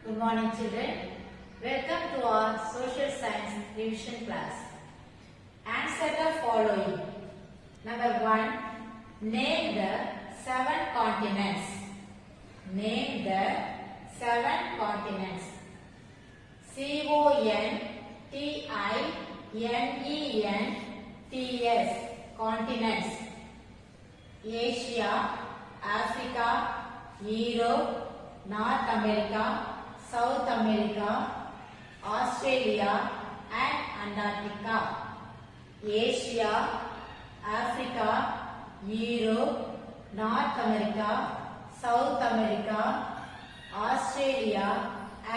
Good morning, children. Welcome to our social science revision class. Answer the following. Number 1. Name the 7 continents. Name the 7 continents. C-O-N-T-I-N-E-N-T-S. Continents. Asia, Africa, Europe, North America, South America, Australia and Antarctica. Asia, Africa, Europe, North America, South America, Australia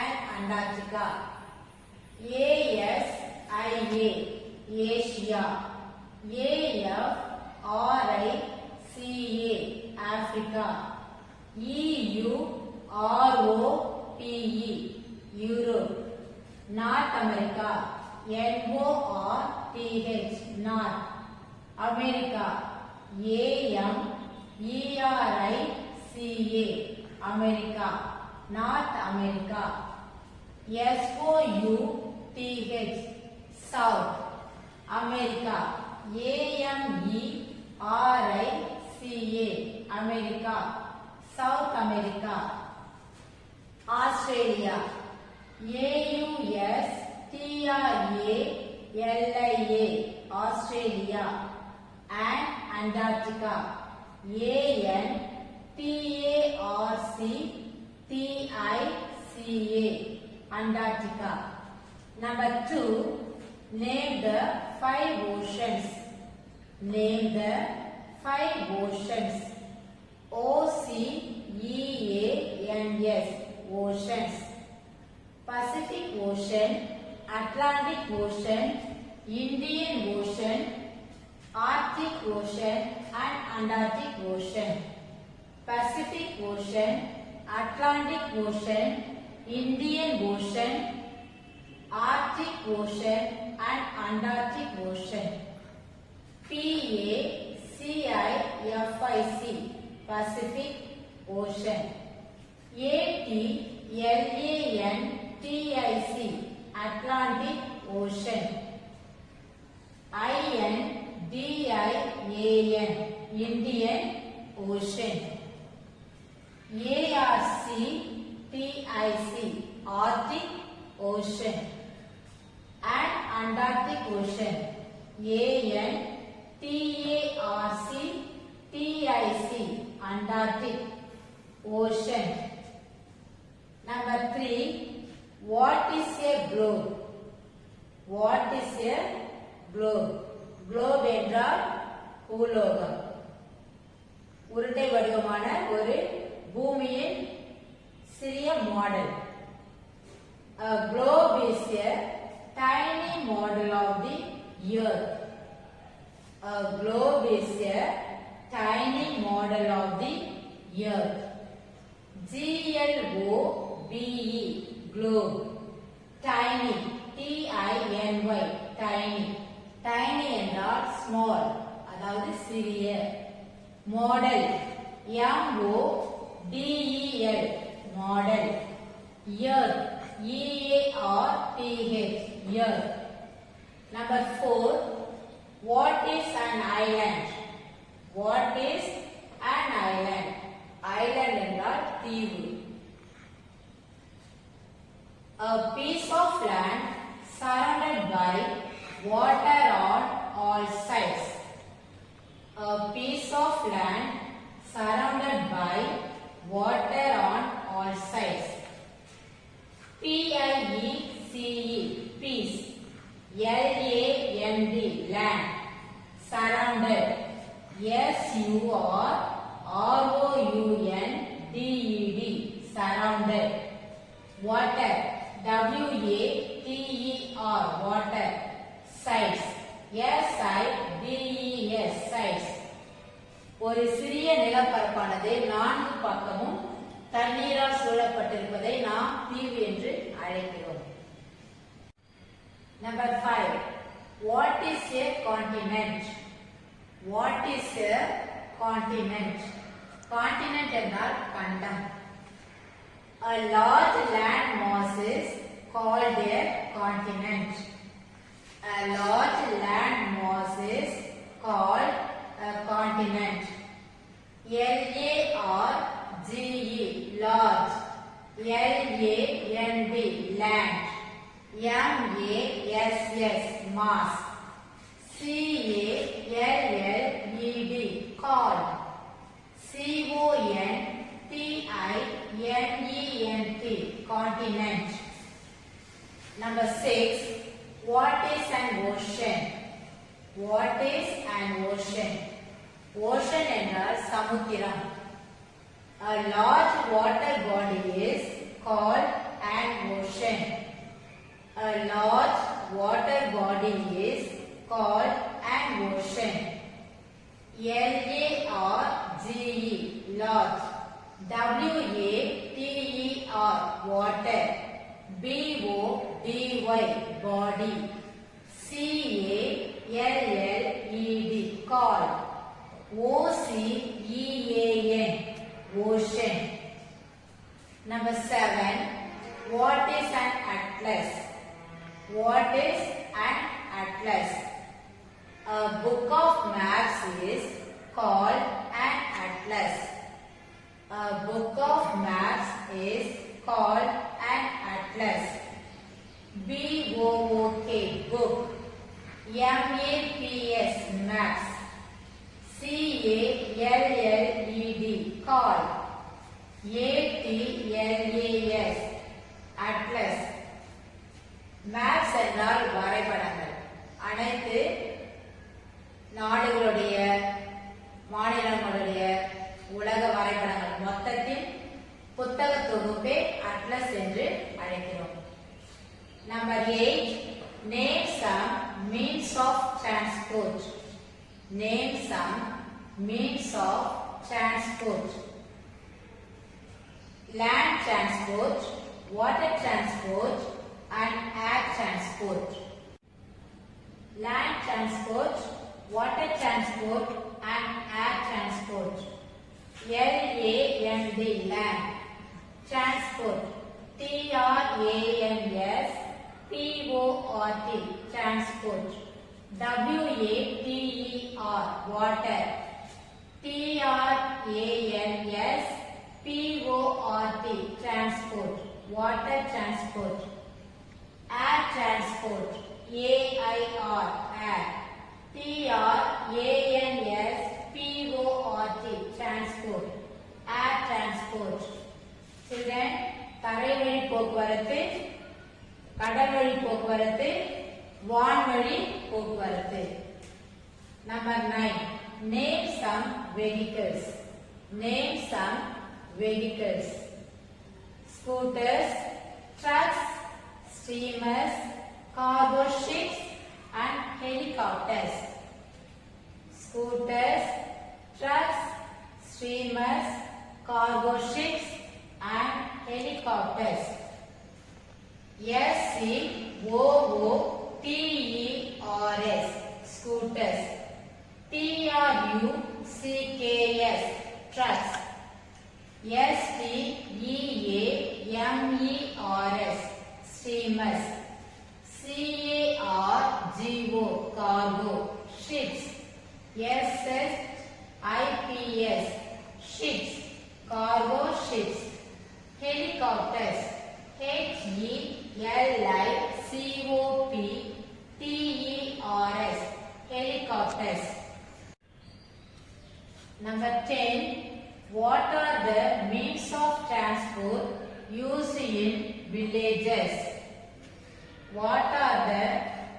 and Antarctica. ASIA, Asia. AFRICA, Africa. EUROPE, Europe. North America, NORTH, North. America, AMERICA, America. North America. SOUTH, South. America, AMERICA, America. South America. Australia, AUSTRALIA, Australia and Antarctica, ANTARCTICA, Antarctica. Number 2, name the 5 oceans. Name the 5 oceans. OCEANS, oceans. Pacific Ocean, Atlantic Ocean, Indian Ocean, Arctic Ocean and Antarctic Ocean. Pacific Ocean, Atlantic Ocean, Indian Ocean, Arctic Ocean and Antarctic Ocean. PACIFIC, Pacific Ocean. ATLANTIC, Atlantic Ocean. INDIAN, Indian Ocean. ARCTIC, Arctic Ocean and Antarctic Ocean. ANTARCTIC, Antarctic Ocean. Number 3, what is a globe? What is a globe? Globe என்றால் பூலோகம். உருண்டை வடிவமான ஒரு பூமியின் சிறிய model. A globe is a tiny model of the earth. A globe is a tiny model of the earth. GLOBE, globe. Tiny, TINY, tiny. Tiny என்றால் small, அதாவது சிறிய. Model, MODEL, model. Earth, EARTH, earth. Number 4, what is an island? What is an island? Island என்றால் தீவு. A piece of land surrounded by water on all sides. A piece of land surrounded by water on all sides. PIECE, peace. LAND, land. Surrounded. SURROUNDED, surrounded. Water, WATER, water. Sides, SIDES, sides. ஒரு சிறிய நிலப்பரப்பானது 4 பக்கமும் தண்ணீரால் சூழப்பட்டிருப்பதை நாம் தீவு என்று அழைக்கிறோம். Number 5, what is a continent? What is a continent? Continent என்றால் கண்டம். A large land mass is called a continent. A large land mass is called a continent. L-A-R-G-E, large. L-A-N-D, land. M-A-S-S, mass. C-A-L-L-E-D, called. C-O-N-T-I-N-E-N-T, continent. Number 6. What is an ocean? What is an ocean? Ocean என்றால் சமுத்திரம். A large water body is called an ocean. A large water body is called an ocean. L-A-R-G-E, large. W-A-T-E-R, water. B-O-D-Y, body. C-A-L-L-E-D, called. O-C-E-A-N, ocean. Number 7. What is an atlas? What is an atlas? A book of maps is called an atlas. A book of maps is called an atlas. B-O-O-K, book. M-A-P-S, maps. C-A-L-L-E-D, call. A-T-L-A-S, atlas. Maps என்றால் வரைபடங்கள். அனைத்து நாடுகளுடைய மாநிலங்களுடைய உலக வரைபடங்கள் மொத்தத்தில் புத்தக தொகுப்பை atlas என்று அழைக்கிறோம். Number 8. Name some means of transport. Name some means of transport. Land transport, water transport, and air transport. Land transport, water transport, and air transport. L-A-N-D, land. Transport, T-R-A-N-S-P-O-R-T, transport. W-A-T-E-R, water. T-R-A-N-S-P-O-R-T, transport, water transport. Air transport, A-I-R, air. T-R-A-N-S-P-O-R-T, transport, air transport. Children, தரைவழி போக்குவரத்து, கடல்வழி போக்குவரத்து, வான்வழி போக்குவரத்து. Number 9. Name some vehicles. Name some vehicles. Scooters, trucks, steamers, cargo ships, and helicopters. Scooters, trucks, steamers, cargo ships, and helicopters. S-C-O-O-T-E-R-S, scooters. T-R-U-C-K-S, trucks. S-T-E-A-M-E-R-S, steamers. C-A-R-G-O, cargo, ships. S-S-I-P-S, ships, cargo ships. Helicopters, H-E-L-I-C-O-P-T-E-R-S, helicopters. Number 10. What are the means of transport used in villages? What are the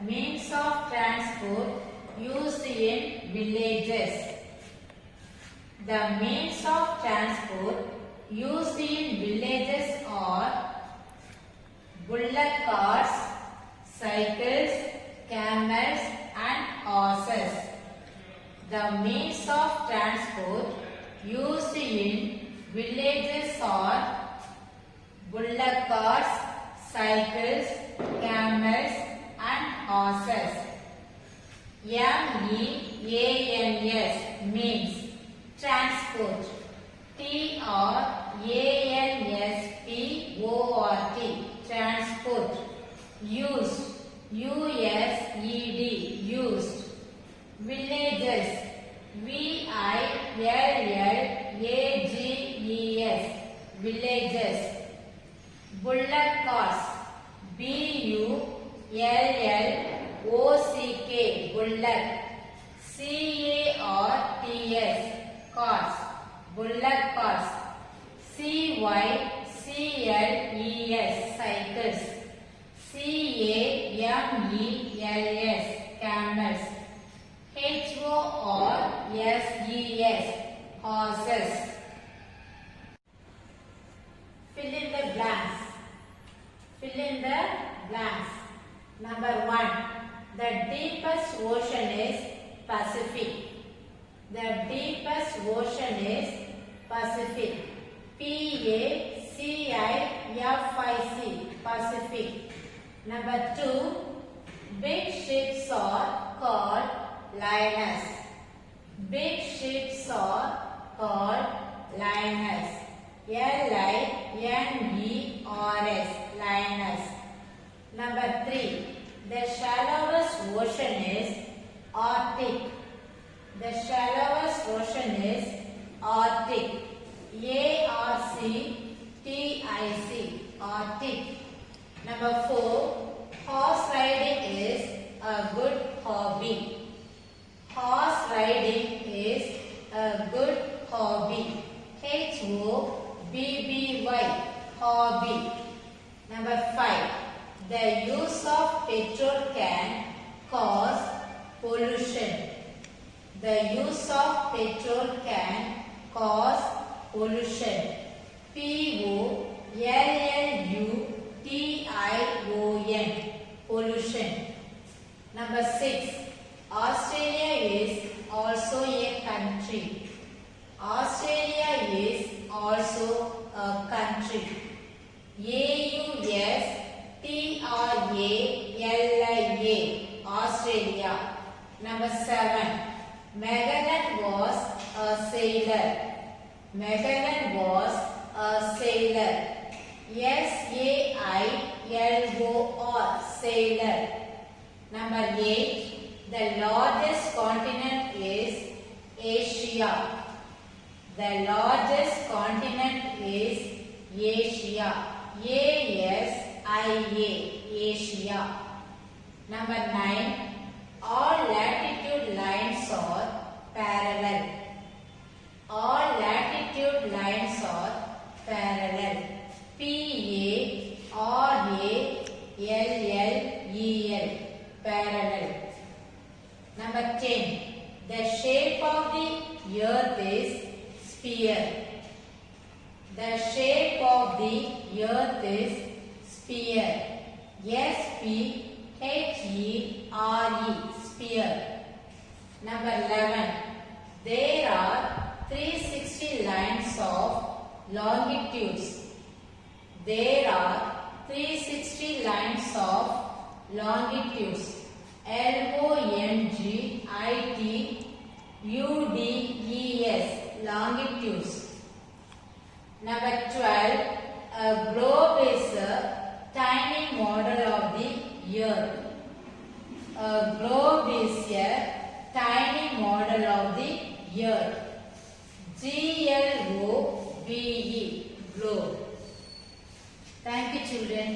means of transport used in villages? The means of transport used in villages are bullock carts, cycles, camels, and horses. The means of transport used in villages are bullock carts, cycles, camels, and horses. M-E-A-N-S means transport. T-R-A-N-S transport. Used, used. Villages, villages, villages. Bullock carts, bullock, bullock. Carts, carts, bullock carts. Cycles, cycles. Camels, camels. Horses, horses. Fill in the blanks. Fill in the blanks. Number 1. The deepest ocean is Pacific. The deepest ocean is Pacific. Pacific, Pacific. Number 2. Big ships are called liners. Big ships are called liners. Liners, liners. Number 3. The shallowest ocean is Arctic. The shallowest ocean is Arctic. Arctic. Number 4. Horse riding is a good hobby. Horse riding is a good hobby. Hobby. Number 5. The use of petrol can cause pollution. The use of petrol can cause pollution. Pollution. Number 6. Australia is also a country. Australia is also a country. Australia. Number 7. Magellan was a sailor. Magellan was a sailor. Sailor. Number 8. The largest continent is Asia. The largest continent is Asia. Asia. Number 9. All latitude lines are parallel. All latitude lines are parallel. Parallel. Number 10. The shape of the earth is sphere. The shape of the earth is sphere. Sphere. Number 11. There are 360 lines of longitudes. There are 360 lines of longitudes. Longitudes. Number 12. A globe is a tiny model of the earth. A globe is a tiny model of the earth. Globe. Globe. Thank you, children.